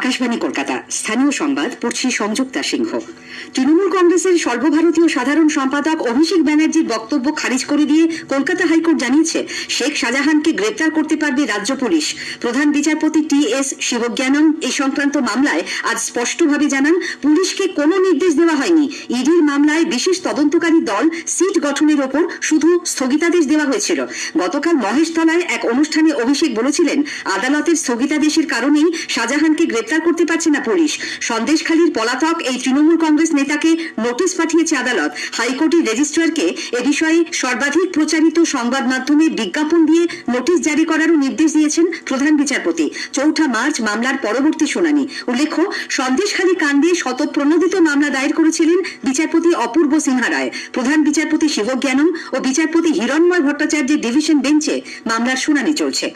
আকাশবাণী কলকাতা স্থানীয় সংবাদ পড়ছি সংযুক্তা সিংহ। তৃণমূল কংগ্রেসের সর্বভারতীয় সাধারণ সম্পাদক অভিষেক ব্যানার্জির বক্তব্য খারিজ করে দিয়ে কলকাতা হাইকোর্ট জানিয়েছে শেখ শাহজাহানকে গ্রেপ্তার করতে পারবে রাজ্য পুলিশ। প্রধান বিচারপতি টি.এস. শিবজ্ঞানম এই সংক্রান্ত মামলায় আজ স্পষ্টভাবে জানান, পুলিশকে কোনো নির্দেশ দেওয়া হয়নি। ইডির মামলায় বিশেষ তদন্তকারী দল সিট গঠনের ওপর শুধু স্থগিতাদেশ দেওয়া হয়েছিল। গতকাল মহেশতলায় এক অনুষ্ঠানে অভিষেক বলেছিলেন, আদালতের স্থগিতাদেশের কারণেই শাহজাহানকে গ্রেপ্তার করতে পারছে না পুলিশ। সন্দেশখালীর পলাতক এই তৃণমূল কংগ্রেস নেতাকে নোটিশ পাঠিয়েছে আদালত। হাইকোর্টের রেজিস্ট্রারকে এ বিষয়ে সর্বাধিক প্রচারিত সংবাদ মাধ্যমে বিজ্ঞাপন দিয়ে নোটিশ জারি করারও নির্দেশ দিয়েছেন প্রধান বিচারপতি। 4 মার্চ মামলার পরবর্তী শুনানি। উল্লেখ্য, সন্দেশখালী কাণ্ডে শতপ্রণোদিত মামলা দায়ের করেছিলেন বিচারপতি অপূর্ব সিনহা রায়। প্রধান বিচারপতি শিবজ্ঞানম ও বিচারপতি হিরণময় ভট্টাচার্যের ডিভিশন বেঞ্চে মামলার শুনানি চলছে।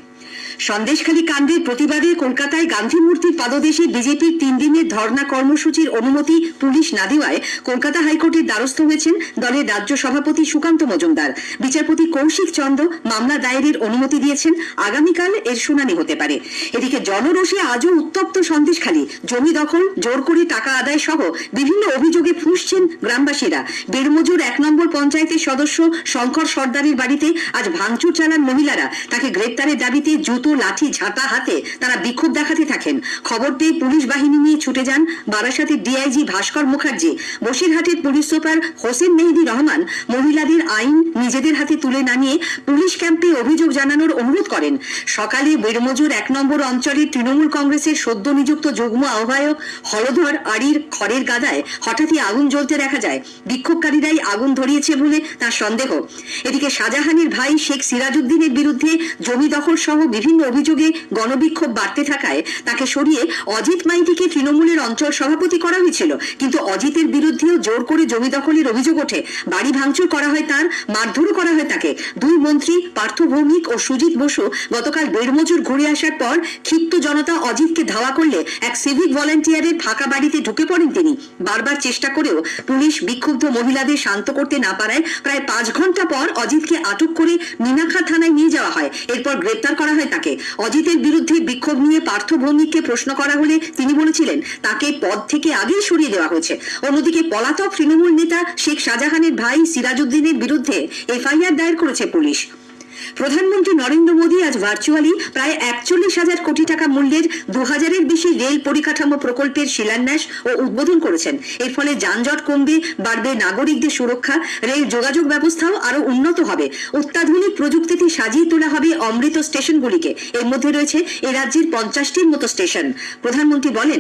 সন্দেশখালী কাণ্ডের প্রতিবাদে কলকাতায় গান্ধী মূর্তির পাদদেশে বিজেপির 3 দিনের ধর্ণা কর্মসূচির অনুমতি পুলিশ না দেওয়ায় কলকাতা হাইকোর্টের দ্বারস্থ হয়েছেন দলের রাজ্য সভাপতি সুকান্ত মজুমদার। বিচারপতি কৌশিক চন্দ্র মামলা দায়েরের অনুমতি দিয়েছেন। আগামীকাল এর শুনানি হতে পারে। এদিকে জনরোষে আজও উত্তপ্ত সন্দেশখালী। জমি দখল, জোর করে টাকা আদায় সহ বিভিন্ন অভিযোগে ফুঁসছেন গ্রামবাসীরা। বেড়মজুর 1 নম্বর পঞ্চায়েতের সদস্য শঙ্কর সর্দারের বাড়িতে আজ ভাঙচুর চালান মহিলারা। তাকে গ্রেপ্তারের দাবিতে জুতো, লাঠি, ঝাঁটা হাতে তারা বিক্ষোভ দেখাতে থাকেন। খবর পেয়ে পুলিশ বাহিনী নিয়ে ছুটে যান বারাসাতের ডিআইজি ভাস্কর মুখার্জি। বসিরহাটের পুলিশ সুপার হোসেন মেহেদি রহমান মহিলাদের আইন নিজেদের হাতে তুলে না নিয়ে পুলিশ ক্যাম্পে অভিযোগ জানানোর অনুরোধ করেন। সকালে বেড়মজুর 1 নম্বর অঞ্চলের তৃণমূল কংগ্রেসের সদ্য নিযুক্ত যুগ্ম আহ্বায়ক হলধর আড়ির খড়ের গাদায় হঠাৎই আগুন জ্বলতে দেখা যায়। বিক্ষোভকারীরাই আগুন ধরিয়েছে বলে তার সন্দেহ। এদিকে শাহজাহানের ভাই শেখ সিরাজউদ্দিনের বিরুদ্ধে জমি দখল সহ বিভিন্ন অভিযোগে গণবিক্ষোভ বাড়তে থাকায় তাকে সরিয়ে অজিত মাইতিকে তৃণমূলের অঞ্চল সভাপতি করা হয়েছিল। কিন্তু অজিতের বিরুদ্ধেও জোর করে জমি দখলের অভিযোগ ওঠে। বাড়ি ভাঙচুর করা হয় তার, মারধরও করা হয় তাকে। 2 মন্ত্রী পার্থ ভৌমিক ও সুজিত বসু গতকাল বেড়মজুর ঘুরে আসার পর ক্ষিপ্ত জনতা অজিতকে ধাওয়া করলে এক সিভিক ভলান্টিয়ারের ফাঁকা বাড়িতে ঢুকে পড়েন তিনি। বারবার চেষ্টা করেও পুলিশ বিক্ষুব্ধ মহিলাদের শান্ত করতে না পারায় প্রায় 5 ঘন্টা পর অজিতকে আটক করে মিনাখা থানায় নিয়ে যাওয়া হয়। এরপর গ্রেপ্তার করা হয় তাকে। অজিতের বিরুদ্ধে বিক্ষোভ নিয়ে পার্থ ভৌমিককে প্রশ্ন করা হলে তিনি বলেছিলেন তাকে পদ থেকে আগেই সরিয়ে দেওয়া হয়েছে। অন্যদিকে পলাতক তৃণমূল নেতা শেখ শাহজাহানের ভাই সিরাজউদ্দিনের বিরুদ্ধে এফআইআর দায়ের করেছে পুলিশ। প্রধানমন্ত্রী নরেন্দ্র মোদী আজ ভার্চুয়ালি প্রায় 41,000 কোটি টাকা মূল্যের 2000-এর বেশি রেল পরিকাঠামো প্রকল্পের শিলান্যাস ও উদ্বোধন করেছেন। এর ফলে যানজট কমবে, বাড়বে নাগরিকদের সুরক্ষা, রেল যোগাযোগ ব্যবস্থাও আরো উন্নত হবে। অত্যাধুনিক প্রযুক্তিতে সাজিয়ে তোলা হবে অমৃত স্টেশনগুলিকে। এর মধ্যে রয়েছে এ রাজ্যের 50টির মতো স্টেশন। প্রধানমন্ত্রী বলেন,